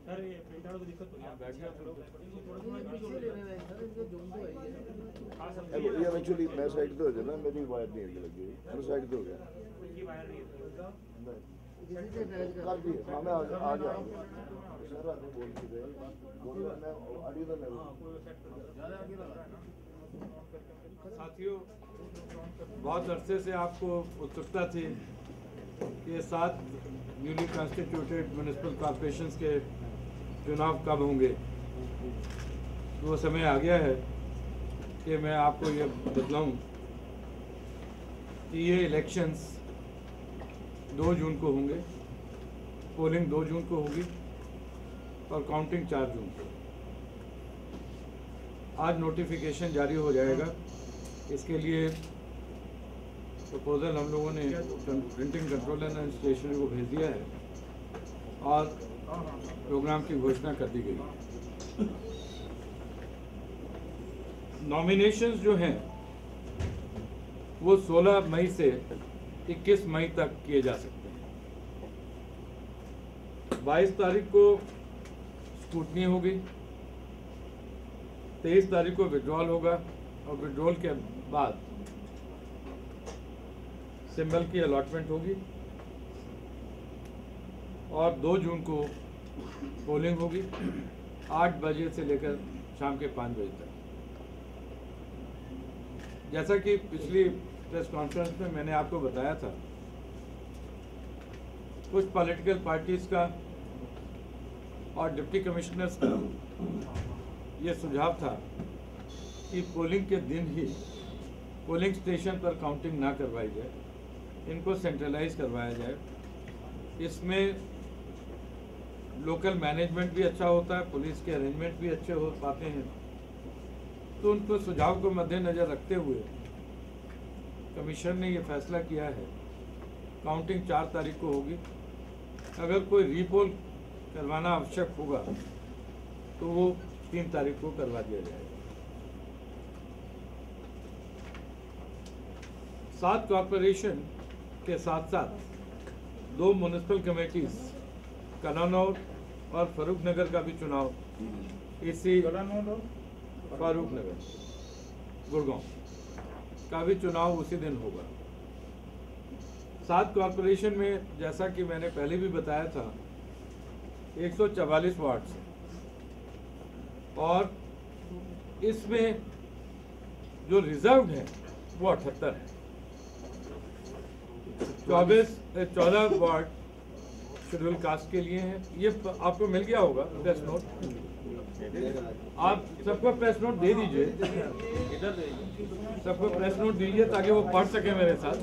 Sir ये print out की दिक्कत हो रही है, आप बैठ ये एक्चुअली मैं साइड पे हो गया ना, मेरी वायर नहीं आगे लगी हुई, मैं साइड पे हो गया। इनकी वायर नहीं है कर दी हाँ, मैं आ गया सर, आगे बोल के गए बोल रहा मैं ऑडियो तो नहीं। साथियों, बहुत अरसे से आपको उत्सुकता थी कि 7 न्यूली कॉन्स्टिट्यूटेड म्यूनिसिपल कॉर्पोरेशंस के चुनाव कब होंगे। तो वो समय आ गया है कि मैं आपको ये बतलाऊं कि ये इलेक्शंस 2 जून को होंगे, पोलिंग 2 जून को होगी और काउंटिंग 4 जून को। आज नोटिफिकेशन जारी हो जाएगा। इसके लिए प्रपोजल हम लोगों ने प्रिंटिंग कंट्रोलर एंड स्टेशनरी को भेज दिया है और प्रोग्राम की घोषणा कर दी गई है। नॉमिनेशंस जो हैं वो 16 मई से 21 मई तक किए जा सकते हैं। 22 तारीख को स्क्रूटनी होगी, 23 तारीख को विड्रॉल होगा और विड्रॉल के बाद सिंबल की अलॉटमेंट होगी और 2 जून को पोलिंग होगी 8 बजे से लेकर शाम के 5 बजे तक। जैसा कि पिछली प्रेस कॉन्फ्रेंस में मैंने आपको बताया था, कुछ पॉलिटिकल पार्टीज का और डिप्टी कमिश्नर्स का ये सुझाव था कि पोलिंग के दिन ही पोलिंग स्टेशन पर काउंटिंग ना करवाई जाए, इनको सेंट्रलाइज करवाया जाए। इसमें लोकल मैनेजमेंट भी अच्छा होता है, पुलिस के अरेंजमेंट भी अच्छे हो पाते हैं। तो उनको सुझाव को मद्देनजर रखते हुए कमीशन ने ये फैसला किया है काउंटिंग 4 तारीख को होगी। अगर कोई रीपोल करवाना आवश्यक होगा तो वो 3 तारीख को करवा दिया जाएगा। 7 कॉर्पोरेशन के साथ साथ 2 म्युनिसिपल कमेटीज कलानौर और फरूखनगर का भी चुनाव इसी फारूखनगर गुड़गांव का भी चुनाव उसी दिन होगा। 7 कॉर्पोरेशन में जैसा कि मैंने पहले भी बताया था 144 वार्ड हैं और इसमें जो रिजर्व्ड है वो 78 है। 14 वार्ड शेड्यूल कास्ट के लिए हैं। ये आपको मिल गया होगा प्रेस नोट, आप सबको प्रेस नोट दे दीजिए, सबको प्रेस नोट दीजिए ताकि वो पढ़ सके मेरे साथ।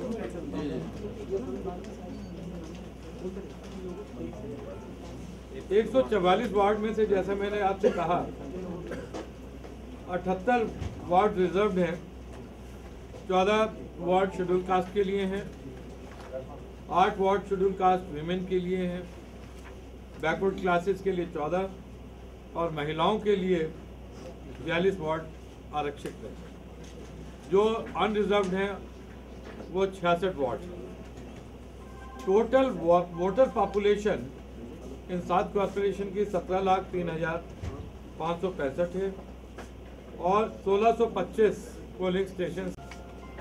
144 वार्ड में से जैसा मैंने आपसे कहा 78 वार्ड रिजर्व्ड हैं, 14 वार्ड शेड्यूल कास्ट के लिए हैं, 8 वार्ड शेड्यूल कास्ट विमेन के लिए हैं, बैकवर्ड क्लासेस के लिए 14 और महिलाओं के लिए 42 वार्ड आरक्षित हैं। जो अनरिजर्व्ड हैं वो 66 वार्ड हैं। Total voter population in 7 corporation की 17,03,565 है और 1625 पोलिंग स्टेशन।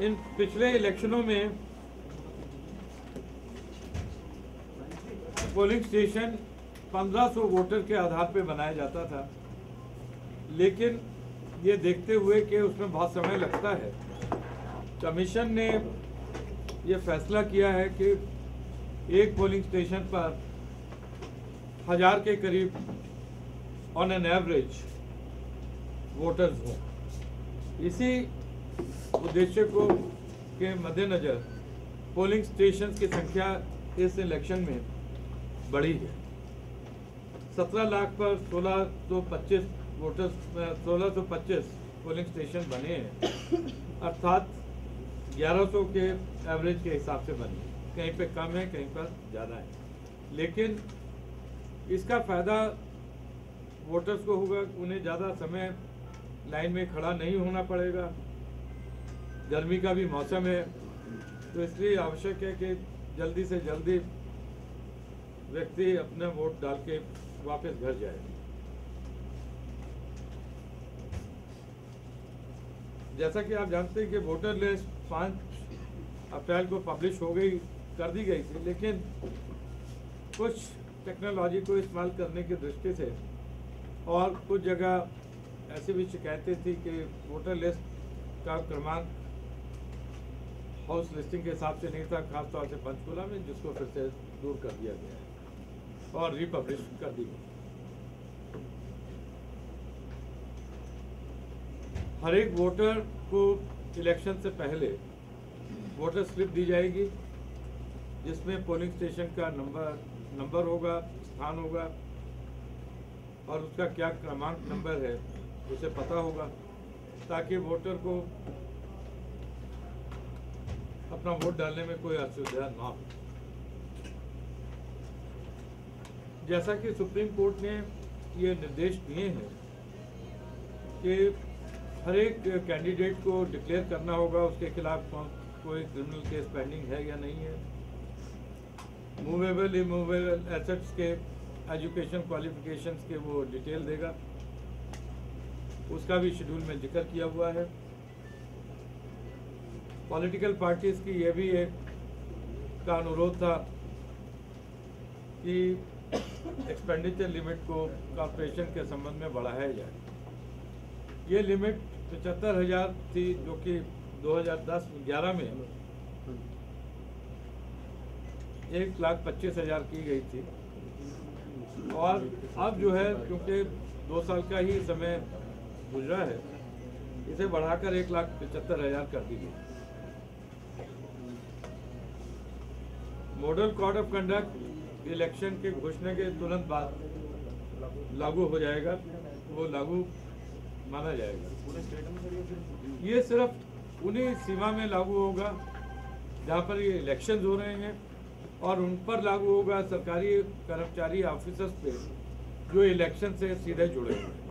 इन पिछले इलेक्शनों में पोलिंग स्टेशन 1500 वोटर के आधार पर बनाया जाता था, लेकिन ये देखते हुए कि उसमें बहुत समय लगता है, कमीशन ने ये फैसला किया है कि एक पोलिंग स्टेशन पर 1000 के करीब ऑन एन एवरेज वोटर्स हों। इसी उद्देश्य को के मद्देनजर पोलिंग स्टेशन की संख्या इस इलेक्शन में बढ़ी है। 17 लाख पर 1625 वोटर्स 1625 पोलिंग स्टेशन बने हैं, अर्थात 1100 के एवरेज के हिसाब से बने। कहीं पे कम है, कहीं पर ज़्यादा है, लेकिन इसका फ़ायदा वोटर्स को होगा। उन्हें ज़्यादा समय लाइन में खड़ा नहीं होना पड़ेगा। गर्मी का भी मौसम है, तो इसलिए आवश्यक है कि जल्दी से जल्दी व्यक्ति अपना वोट डाल के वापस घर जाए। जैसा कि आप जानते हैं कि वोटर लिस्ट 5 अप्रैल को पब्लिश हो गई, कर दी गई थी, लेकिन कुछ टेक्नोलॉजी को इस्तेमाल करने की दृष्टि से और कुछ जगह ऐसी भी शिकायतें थी कि वोटर लिस्ट का क्रमांक हाउस लिस्टिंग के हिसाब से नहीं था, खासतौर से पंचकुला में, जिसको फिर से दूर कर दिया गया है और रिपब्लिश कर दी गई। हर एक वोटर को इलेक्शन से पहले वोटर स्लिप दी जाएगी, जिसमें पोलिंग स्टेशन का नंबर होगा, स्थान होगा और उसका क्या क्रमांक नंबर है उसे पता होगा, ताकि वोटर को अपना वोट डालने में कोई असुविधा ना हो। जैसा कि सुप्रीम कोर्ट ने ये निर्देश दिए हैं कि हर एक कैंडिडेट को डिक्लेयर करना होगा उसके खिलाफ कोई क्रिमिनल केस पेंडिंग है या नहीं है, मूवेबल इमूवेबल एसेट्स के एजुकेशन क्वालिफिकेशंस के वो डिटेल देगा, उसका भी शेड्यूल में जिक्र किया हुआ है। पॉलिटिकल पार्टीज की ये भी एक का अनुरोध था कि एक्सपेंडिचर लिमिट को कॉर्पोरेशन के संबंध में बढ़ाया जाए। ये लिमिट 75,000 थी, जो कि 2010-11 में 1,25,000 की गई थी, और अब जो है क्योंकि 2 साल का ही समय गुजरा है, इसे बढ़ाकर 1,75,000 कर दी गई। Model code of conduct election के घोषणा के तुरंत बाद लागू हो जाएगा, वो लागू माना जाएगा। ये सिर्फ उन्हीं सीमा में लागू होगा जहाँ पर ये इलेक्शंस हो रहे हैं, और उन पर लागू होगा सरकारी कर्मचारी ऑफिसर्स पे जो इलेक्शन से सीधे जुड़े हुए हैं।